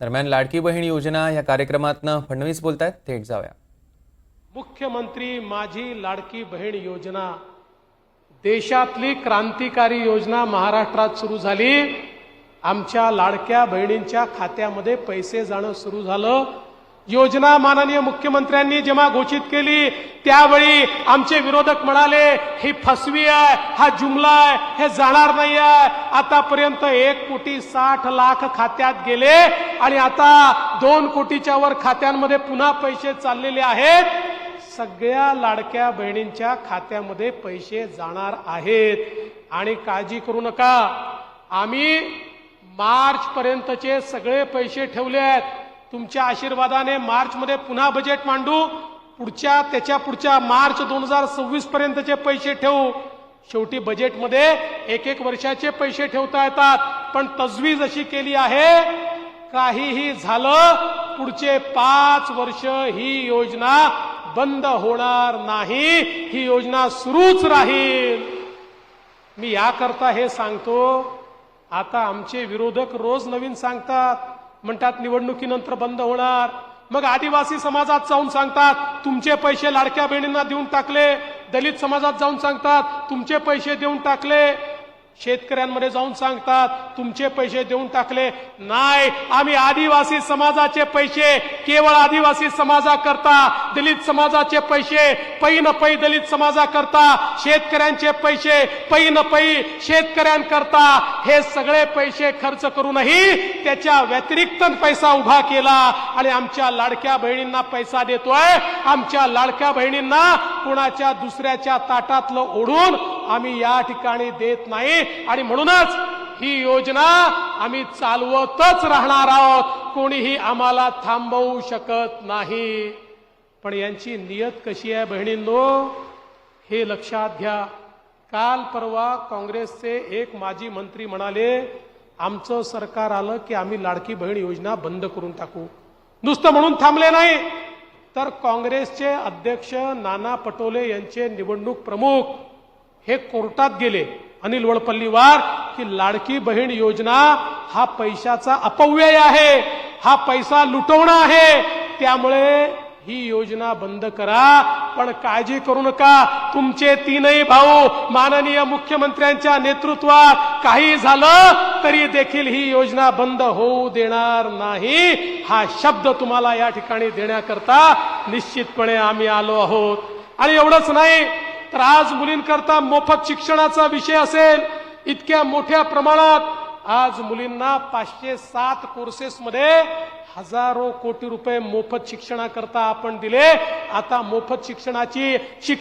दरम्यान लाडकी बहीण योजना या कार्यक्रमातनं फडणवीस बोलतायत, थेट जाऊया. मुख्यमंत्री माझी लाडकी बहीण योजना देशातली क्रांतिकारी योजना महाराष्ट्रात सुरू झाली. आमच्या लाडक्या बहिणींच्या खात्यामध्ये पैसे जाणं सुरू झालं. योजना माननीय मुख्यमंत्र्यांनी जेव्हा घोषित केली त्यावेळी आमचे विरोधक म्हणाले ही फसवी आहे, हा जुमला आहे, हे जाणार नाही आहे. आतापर्यंत 1,60,00,000 खात्यात गेले आणि आता 2 कोटीच्या वर खात्यांमध्ये पुन्हा पैसे चाललेले आहेत. सगळ्या लाडक्या बहिणींच्या खात्यामध्ये पैसे जाणार आहेत आणि काळजी करू नका, आम्ही मार्च पर्यंतचे सगळे पैसे ठेवले आहेत. तुमच्या आशीर्वादाने मार्च मध्ये पुन्हा बजेट मांडू, त्याच्या पुढच्या मार्च 2026 पर्यंतचे पैसे ठेवू. शेवटी बजेटमध्ये एक वर्षाचे पैसे ठेवता येतात, पण तजवीज अशी केली आहे काहीही झालं पुढचे 5 वर्ष ही योजना बंद होणार नाही, ही योजना सुरूच राहील. मी याकरता हे सांगतो, आता आमचे विरोधक रोज नवीन सांगतात, म्हणतात निवडणुकीनंतर बंद होणार. मग आदिवासी समाजात जाऊन सांगतात तुमचे पैसे लाडक्या बहिणींना देऊन टाकले. दलित समाजात जाऊन सांगतात तुमचे पैसे देऊन टाकले. शेतकऱ्यांमध्ये जाऊन सांगतात तुमचे पैसे देऊन टाकले. नाही, आम्ही आदिवासी समाजाचे पैसे केवळ आदिवासी समाजाकरता, दलित समाजाचे पैसे पै न पै दलित समाजाकरता, शेतकऱ्यांचे पैसे पै न पै शेतकऱ्यांकरता, हे सगळे पैसे खर्च करूनही त्याच्या व्यतिरिक्त पैसा उभा केला आणि आमच्या लाडक्या बहिणींना पैसा देतोय. आमच्या लाडक्या बहिणींना कोणाच्या दुसऱ्याच्या ताटातलं ओढून आम्ही या ठिकाणी देत नाही आणि म्हणूनच ही योजना आम्ही चालवतच राहणार आहोत. कोणीही आम्हाला थांबवू शकत नाही. पण यांची नियत कशी आहे बहिणींनो, हे लक्षात घ्या. काल परवा काँग्रेसचे एक माजी मंत्री म्हणाले आमचं सरकार आलं की आम्ही लाडकी बहीण योजना बंद करून टाकू. नुसतं म्हणून थांबले नाही, तर काँग्रेसचे अध्यक्ष नाना पटोले यांचे निवडणूक प्रमुख हे कोर्टात गेले अनिल वडपल्लीवार की लाडकी बहीण योजना हा पैशाचा अपव्यय आहे, हा पैसा लुटवणं आहे, त्यामुळे ही योजना बंद करा. पण काळजी करू नका, तुमचे 3ही भाऊ माननीय मुख्यमंत्र्यांच्या नेतृत्वात काही झालं तरी देखील ही योजना बंद होऊ देणार नाही, हा शब्द तुम्हाला या ठिकाणी देण्याकरता निश्चितपणे आम्ही आलो आहोत. आणि एवढंच नाही तर आज मुलींकरता मोफत शिक्षणाचा विषय असेल, इतक्या मोठ्या प्रमाणात आज मुलींना 507 कोर्सेसमध्ये हजारो कोटी रुपये मोफत शिक्षणाकरता आपण दिले. आता मोफत शिक्षणाची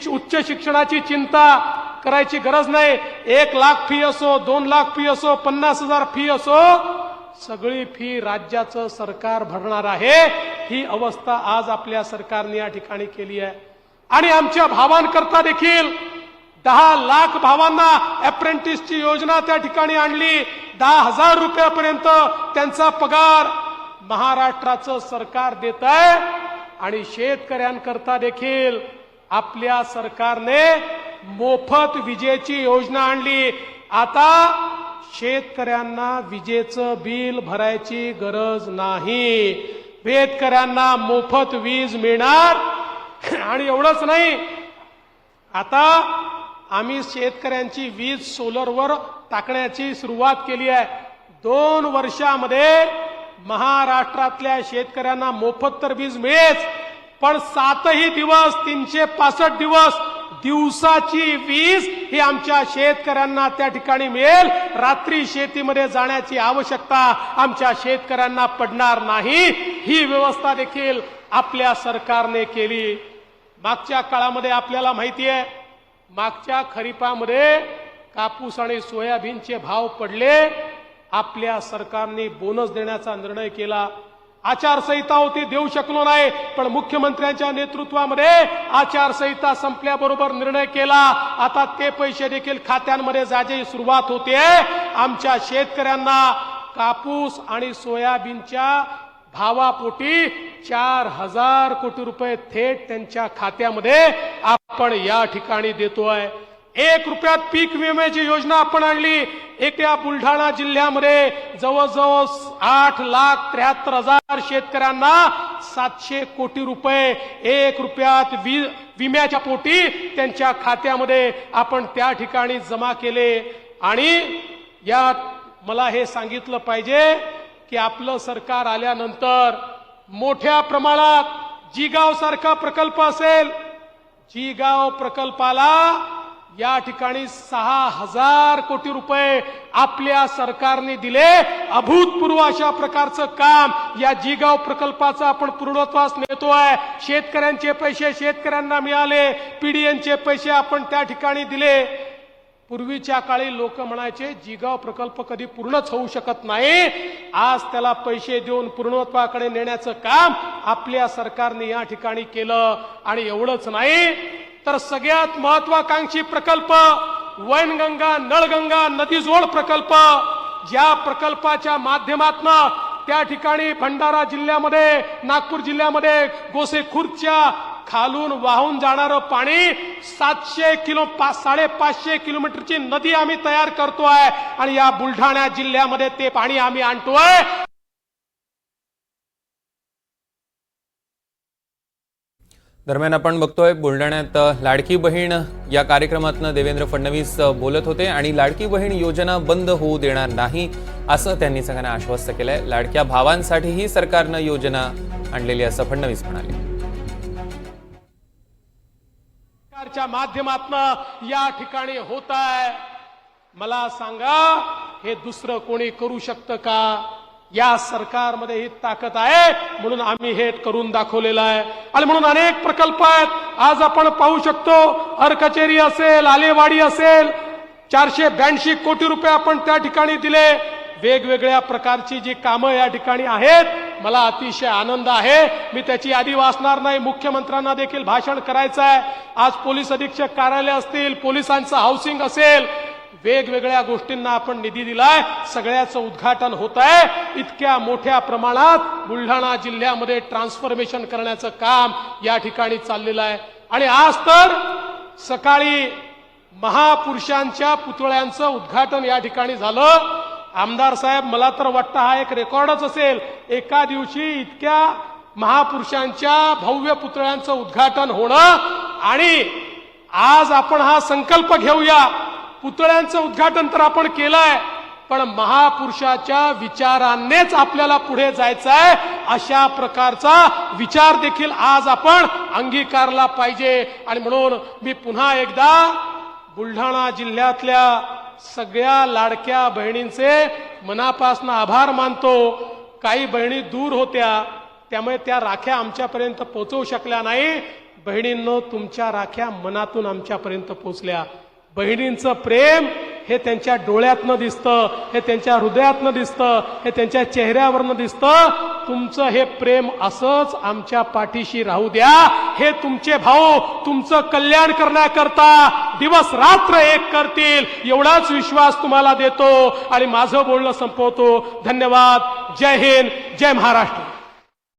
उच्च शिक्षणाची चिंता करायची गरज नाही. 1 लाख फी असो, 2 लाख फी असो, 50,000 फी असो, सगळी फी राज्याचं सरकार भरणार आहे. ही अवस्था आज आपल्या सरकारने या ठिकाणी केली आहे. आणि आमच्या भावांकरता देखील 10 लाख भावांना अप्रेंटिसची योजना त्या ठिकाणी आणली. 10,000 रुपयापर्यंत त्यांचा पगार महाराष्ट्राचं सरकार देत आहे. आणि शेतकऱ्यांकरता देखील आपल्या सरकारने मोफत विजेची योजना आणली. आता शेतकऱ्यांना विजेचं बिल भरायची गरज नाही, शेतकऱ्यांना मोफत वीज मिळणार. आणि एवढंच नाही, आता आम्ही शेतकऱ्यांची वीज सोलरवर टाकण्याची सुरुवात केली आहे. 2 वर्षामध्ये महाराष्ट्रातल्या शेतकऱ्यांना मोफत तर वीज मिळेच, पण 7ही दिवस 365 दिवस दिवसाची वीज ही आमच्या शेतकऱ्यांना त्या ठिकाणी मिळेल. रात्री शेतीमध्ये जाण्याची आवश्यकता आमच्या शेतकऱ्यांना पडणार नाही. ही व्यवस्था देखील आपल्या सरकारने केली. मागच्या काळामध्ये आपल्याला माहिती आहे, मागच्या खरीपामध्ये कापूस आणि सोयाबीनचे भाव पडले. आपल्या सरकारने बोनस देण्याचा निर्णय केला. आचारसंहिता होती, देऊ शकलो नाही, पण मुख्यमंत्र्यांच्या नेतृत्वामध्ये आचारसंहिता संपल्याबरोबर निर्णय केला. आता ते पैसे देखील खात्यांमध्ये जायची सुरुवात होते. आमच्या शेतकऱ्यांना कापूस आणि सोयाबीनच्या भावापोटी 4,000 कोटी रुपये थेट त्यांच्या खात्यामध्ये आपण या ठिकाणी देतोय. 1 रुपयात पीक विम्याची योजना आपण आणली. एकट्या बुलढाणा जिल्ह्यामध्ये जवळजवळ 8,73,000 शेतकऱ्यांना 700 कोटी रुपये 1 रुपयात विम्याच्या पोटी त्यांच्या खात्यामध्ये आपण त्या ठिकाणी जमा केले। आणि या मला हे सांगितलं पाहिजे की आपलं सरकार आल्यानंतर मोठ्या प्रमाणात जिगाव सारखा प्रकल्प असेल, जिगाव प्रकल्पाला या ठिकाणी 6,000 कोटी रुपये आपल्या सरकारने दिले। अभूतपूर्व अशा प्रकारचं काम या जिगाव प्रकल्पाचं आपण पूर्णत्वास नेतोय। शेतकऱ्यांचे पैसे शेतकऱ्यांना मिळाले, पीडीएनचे पैसे आपण त्या ठिकाणी दिले। पूर्वीच्या काळी लोक म्हणायचे जिगाव प्रकल्प कधी पूर्णच होऊ शकत नाही, आज त्याला पैसे देऊन पूर्णत्वाकडे नेण्याचं काम आपल्या सरकारने या ठिकाणी केलं। आणि एवढंच नाही तर सगळ्यात महत्वाकांक्षी प्रकल्प वैनगंगा नळगंगा नदीजोड प्रकल्प, ज्या प्रकल्पाच्या माध्यमातून त्या ठिकाणी भंडारा जिल्ह्यामध्ये नागपूर जिल्ह्यामध्ये गोसेखुर्दच्या खालून वाहून जाणारं पाणी 550 किलोमीटरची नदी आम्ही तयार करतोय आणि या बुलढाणा जिल्ह्यामध्ये ते पाणी आम्ही आणतोय। दरम्यान आपण बघतोय बुलढाण्यात लाडकी बहीण या कार्यक्रमातनं देवेंद्र फडणवीस बोलत होते आणि लाडकी बहीण योजना बंद होऊ देणार नाही असं त्यांनी सगळ्यांना आश्वस्त केलंय। लाडक्या भावांसाठीही सरकारनं योजना आणलेली असं फडणवीस म्हणाले। सरकारच्या माध्यमातून या ठिकाणी होत आहे, मला सांगा हे दुसरं कोणी करू शकतं का? या सरकारमध्ये ही ताकद आहे म्हणून आम्ही हे करून दाखवलेलं आहे। आणि म्हणून अनेक प्रकल्प आहेत, आज आपण पाहू शकतो अर्कचेरी असेल, आलेवाडी असेल, 482 कोटी रुपये आपण त्या ठिकाणी दिले। वेगवेगळ्या प्रकारची जी कामं या ठिकाणी आहेत, मला अतिशय आनंद आहे। मी त्याची यादी वाचणार नाही, मुख्यमंत्र्यांना देखील भाषण करायचं आहे। आज पोलीस अधीक्षक कार्यालय असतील, पोलिसांचं हाऊसिंग असेल, वेगवेगळ्या गोष्टींना आपण निधी दिलाय, सगळ्याचं उद्घाटन होत आहे। इतक्या मोठ्या प्रमाणात बुलढाणा जिल्ह्यामध्ये ट्रान्सफॉर्मेशन करण्याचं काम या ठिकाणी चाललेलं आहे। आणि आज तर सकाळी महापुरुषांच्या पुतळ्यांचं उद्घाटन या ठिकाणी झालं। आमदार साहेब, मला तर वाटतं हा एक रेकॉर्डच असेल, एका दिवशी इतक्या महापुरुषांच्या भव्य पुतळ्यांचं उद्घाटन होणं। आणि आज आपण हा संकल्प घेऊया, पुतळ्यांचं उद्घाटन तर आपण केलंय, पण महापुरुषाच्या विचारांनीच आपल्याला पुढे जायचं आहे, अशा प्रकारचा विचार देखील आज आपण अंगीकारला पाहिजे। आणि म्हणून मी पुन्हा एकदा बुलढाणा जिल्ह्यातल्या सगळ्या लाडक्या बहिणींचे मनापासून आभार मानतो। काही बहिणी दूर होत्या, त्यामुळे त्या राख्या आमच्यापर्यंत पोहोचवू शकल्या नाही। बहिणींनो, तुमच्या राख्या मनातून आमच्यापर्यंत पोहोचल्या। बहिणींचं प्रेम हे त्यांच्या डोळ्यातनं दिसतं, हे त्यांच्या हृदयातनं दिसतं, हे त्यांच्या चेहऱ्यावरनं दिसतं। तुमचं हे प्रेम असंच आमच्या पाठीशी राहू द्या। हे तुमचे भाऊ तुमचं कल्याण करण्याकरता दिवस रात्र एक करतील, एवढाच विश्वास तुम्हाला देतो आणि माझं बोलणं संपवतो। धन्यवाद। जय हिंद, जय महाराष्ट्र।